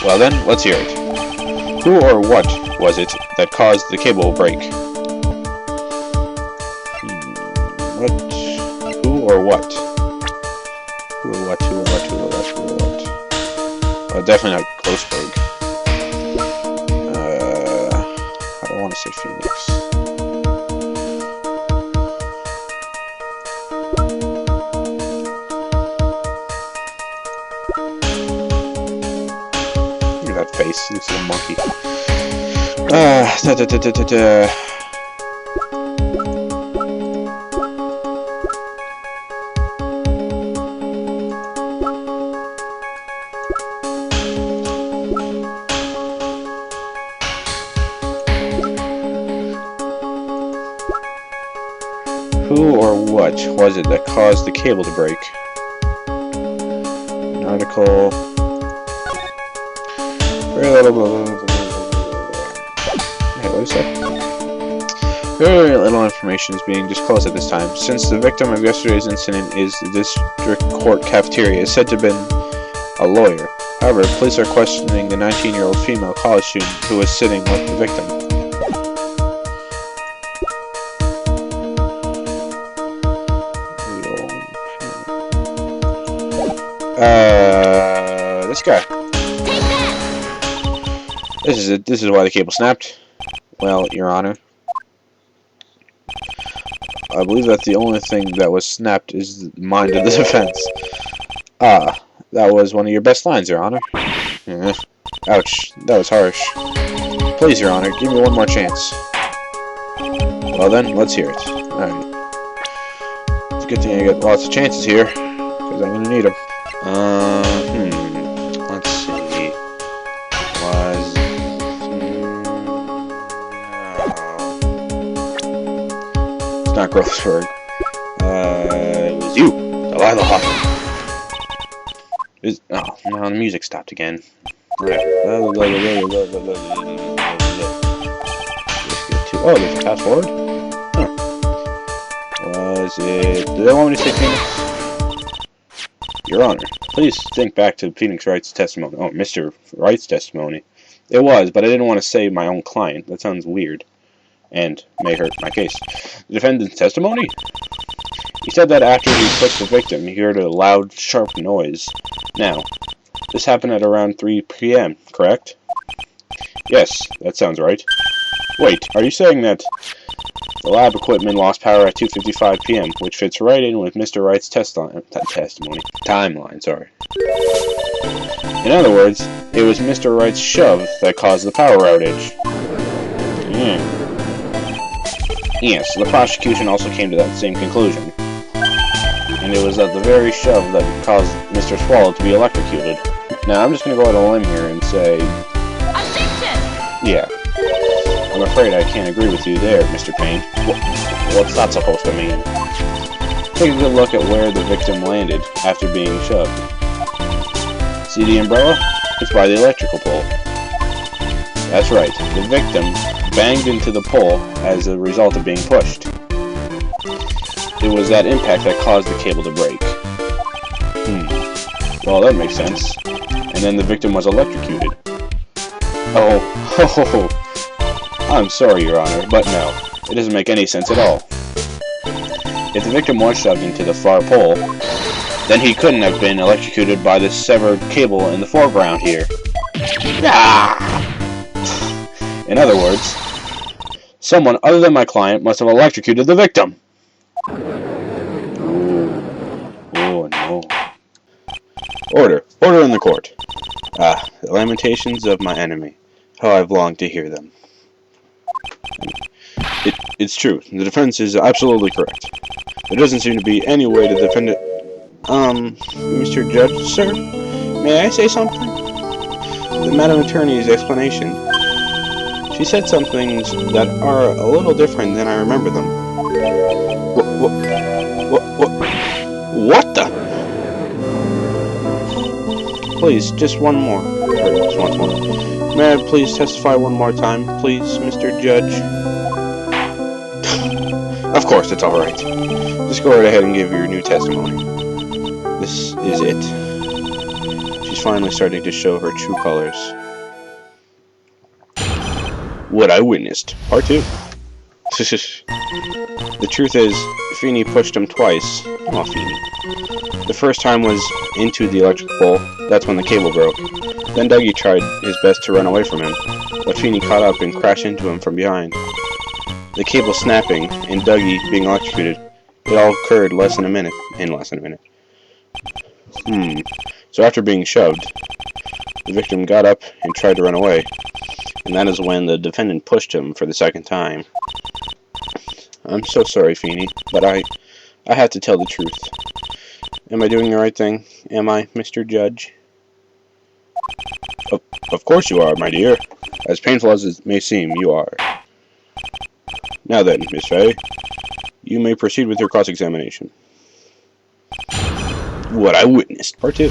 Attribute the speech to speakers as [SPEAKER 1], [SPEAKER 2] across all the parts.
[SPEAKER 1] Well then, let's hear it. Who or what was it that caused the cable break? What? Who or what? Who or what? Who or what? Who or what? Who or what? Definitely not Grossberg. I don't want to say Phoenix. Look at that face. He looks like a monkey. Who or what was it that caused the cable to break? An article. Very little. Hey, what is that? Very little information is being disclosed at this time. Since the victim of yesterday's incident is the district court cafeteria, is said to have been a lawyer. However, police are questioning the 19-year-old female college student who was sitting with the victim. This guy. This is why the cable snapped. Well, Your Honor, I believe that the only thing that was snapped is the mind of the defense. That was one of your best lines, Your Honor. Ouch, that was harsh. Please, Your Honor, give me one more chance. Well then, let's hear it. Alright. It's a good thing I get lots of chances here, because I'm gonna need them. Let's see. It's not Grossberg. It was you, Delilah Hawthorne. Oh, no, the music stopped again. Oh, there's a fast forward? Huh. Was it... Do they want me to say Phoenix? Your Honor, please think back to Phoenix Wright's testimony. Oh, Mr. Wright's testimony. It was, but I didn't want to say my own client. That sounds weird. And may hurt my case. The defendant's testimony? He said that after he pushed the victim, he heard a loud, sharp noise. Now, this happened at around 3 p.m., correct? Yes, that sounds right. Wait, are you saying that the lab equipment lost power at 2:55 p.m., which fits right in with Mr. Wright's timeline, sorry. In other words, it was Mr. Wright's shove that caused the power outage. Yes, the prosecution also came to that same conclusion. And it was at the very shove that caused Mr. Swallow to be electrocuted. Now, I'm just going to go out on a limb here and say... Objection! Yeah. I'm afraid I can't agree with you there, Mr. Payne. What's that supposed to mean? Take a good look at where the victim landed after being shoved. See the umbrella? It's by the electrical pole. That's right. The victim banged into the pole as a result of being pushed. It was that impact that caused the cable to break. Well, that makes sense. And then the victim was electrocuted. Oh, I'm sorry, Your Honor, but no. It doesn't make any sense at all. If the victim was shoved into the far pole, then he couldn't have been electrocuted by the severed cable in the foreground here. In other words, someone other than my client must have electrocuted the victim. Oh no. Order in the court. The lamentations of my enemy. How I've longed to hear them. It's true. The defense is absolutely correct. There doesn't seem to be any way to defend it. Mr. Judge, sir? May I say something? The Madam Attorney's explanation. She said some things that are a little different than I remember them. What the? Please, just one more. Just once more. May I please testify one more time, please, Mr. Judge? Of course, it's alright. Just go right ahead and give your new testimony. This is it. She's was finally starting to show her true colors. What I witnessed. Part 2. The truth is, Feenie pushed him twice. Aw, Feenie. The first time was into the electric pole. That's when the cable broke. Then Dougie tried his best to run away from him, but Feenie caught up and crashed into him from behind. The cable snapping and Dougie being electrocuted. It all occurred in less than a minute. So after being shoved, the victim got up and tried to run away, and that is when the defendant pushed him for the second time. I'm so sorry, Feenie, but I have to tell the truth. Am I doing the right thing? Am I, Mr. Judge? Of course you are, my dear. As painful as it may seem, you are. Now then, Miss Fay, you may proceed with your cross-examination. What I witnessed. Part 2.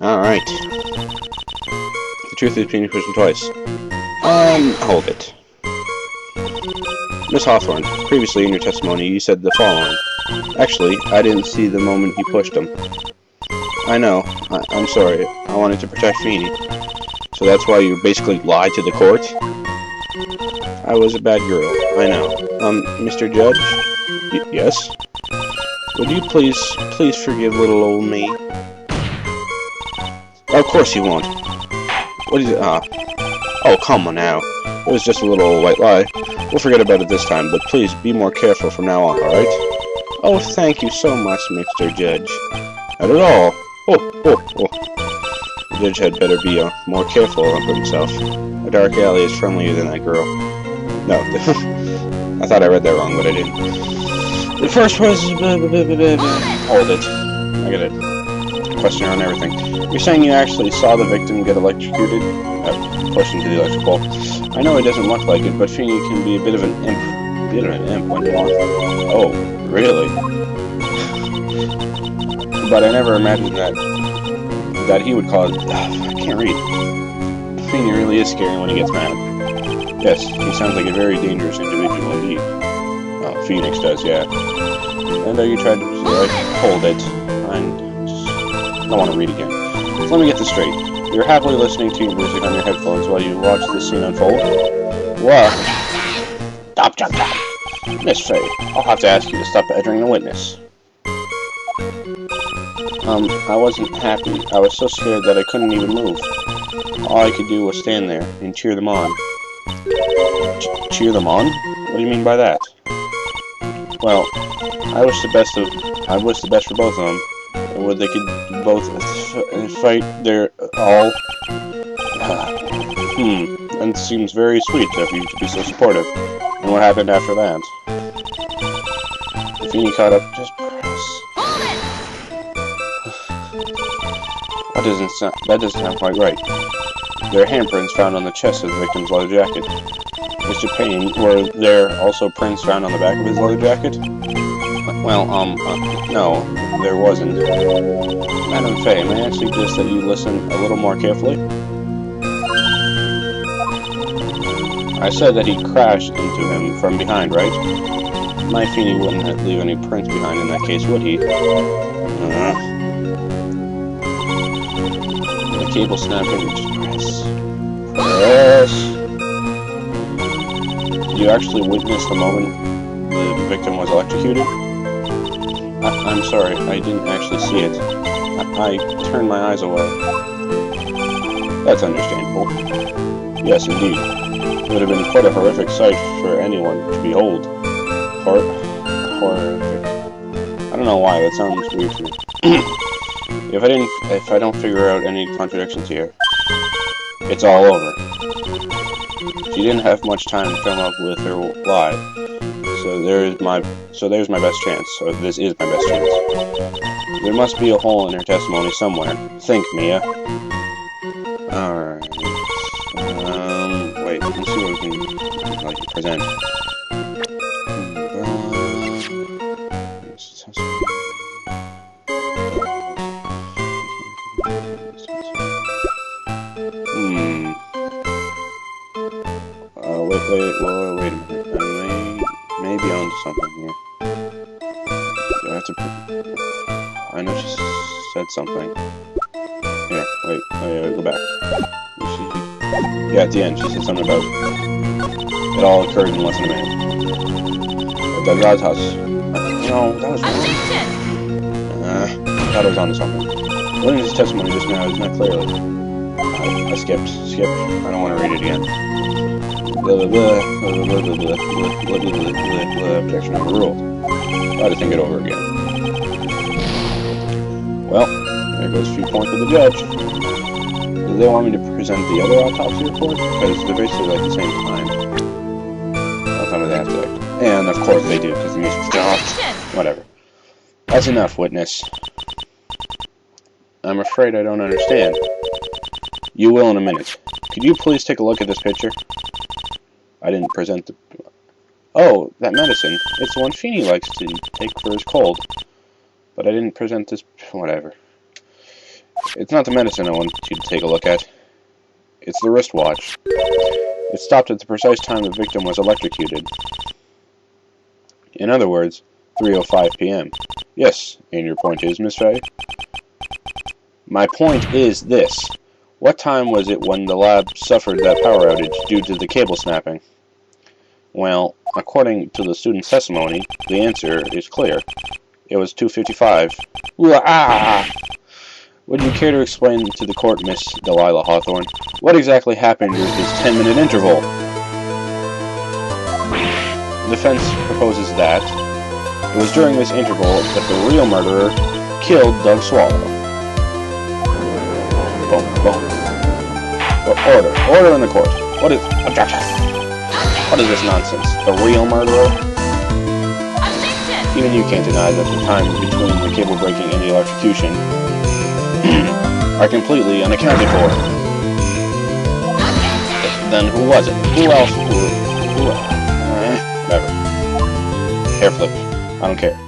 [SPEAKER 1] Alright. The truth is, Feenie pushed him twice. Hold it. Miss Hawthorne, previously in your testimony, you said the following. Actually, I didn't see the moment he pushed him. I know. I'm sorry. I wanted to protect Feenie. So that's why you basically lied to the court? I was a bad girl. I know. Mr. Judge? Yes? Would you please forgive little old me? Of course you won't. What is it? Oh, come on now. It was just a little old white lie. We'll forget about it this time, but please be more careful from now on, alright? Oh, thank you so much, Mr. Judge. Not at all. The judge had better be more careful of himself. A dark alley is friendlier than that girl. No, I thought I read that wrong, but I didn't. The first was... Hold it. I got a question on everything. You're saying you actually saw the victim get electrocuted? Pushed into the electric pole. I know it doesn't look like it, but Feenie can be a bit of an imp when you want. Oh, really? But I never imagined that he would cause... I can't read. Feenie really is scary when he gets mad. Yes, he sounds like a very dangerous individual indeed. Oh, Phoenix does, yeah. And you tried to hold it. I don't want to read again. So let me get this straight. You're happily listening to your music on your headphones while you watch this scene unfold? What? Stop. Miss Fay, I'll have to ask you to stop badgering the witness. I wasn't happy. I was so scared that I couldn't even move. All I could do was stand there and cheer them on. Cheer them on? What do you mean by that? Well, I wish the best for both of them. Where they could both fight their all. And it seems very sweet of you to be so supportive. And what happened after that? Feenie caught up. Just press. That doesn't sound quite right. There are handprints found on the chest of the victim's leather jacket. Mr. Payne, were there also prints found on the back of his leather jacket? Well, no, there wasn't. Madam Fay, may I suggest that you listen a little more carefully? I said that he crashed into him from behind, right? My Feenie wouldn't leave any prints behind in that case, would he? The cable snapping, just press. You actually witnessed the moment the victim was electrocuted? I'm sorry, I didn't actually see it. I turned my eyes away. That's understandable. Yes, indeed. It would have been quite a horrific sight for anyone to behold. Horrific. I don't know why, that sounds weird to me. If I don't figure out any contradictions here, it's all over. She didn't have much time to come up with her lie. So there's my best chance. So this is my best chance. There must be a hole in her testimony somewhere. Think, Mia. Alright. Wait, let's see what we can present. Wait a minute. I may be onto something here. Do I have to... I know she said said something. Here, wait, go back. Yeah, at the end, she said something about it all occurred in less than a minute. But the autopsy. No, that was wrong. I thought I was onto something. Williams' testimony just now is not clearly. I skipped. Skip. I don't want to read it again. Objection overruled. Try to think it over again. Well, there goes a few points for the judge. Do they want me to present the other autopsy report? Because they're basically like the same time. What time do they have to? And of course they do, because the music's off. Whatever. That's enough, witness. I'm afraid I don't understand. You will in a minute. Could you please take a look at this picture? I didn't present the... Oh, that medicine. It's the one Feenie likes to take for his cold. But I didn't present this... Whatever. It's not the medicine I want you to take a look at. It's the wristwatch. It stopped at the precise time the victim was electrocuted. In other words, 3:05 p.m. Yes, and your point is, Miss Faye? My point is this. What time was it when the lab suffered that power outage due to the cable snapping? Well, according to the student's testimony, the answer is clear. It was 2:55. Would you care to explain to the court, Miss Delilah Hawthorne, what exactly happened during this 10-minute interval? The defense proposes that it was during this interval that the real murderer killed Doug Swallow. Boom, boom. Order in the court. What is... Objection! What is this nonsense? The real murderer? Even you can't deny that the time between the cable breaking and the electrocution are completely unaccounted for. Then who was it? Who else? Whatever. Hair flip. I don't care.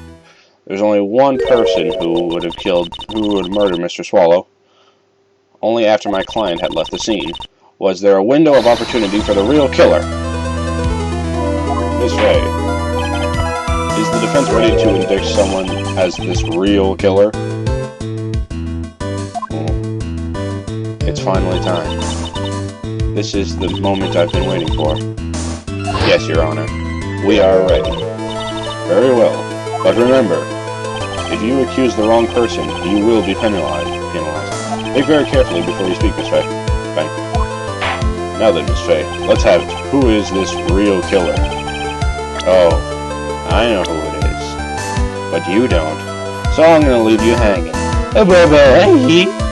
[SPEAKER 1] There's only one person who would murder Mr. Swallow. Only after my client had left the scene. Was there a window of opportunity for the real killer? Miss Faye, is the defense ready to indict someone as this real killer? It's finally time. This is the moment I've been waiting for. Yes, Your Honor. We are ready. Very well. But remember, if you accuse the wrong person, you will be penalized. Think very carefully before you speak, Miss Faye. Thank you. Now then, Miss Faye, let's have it. Who is this real killer? Oh, I know who it is. But you don't. So I'm gonna leave you hanging. Bye-bye.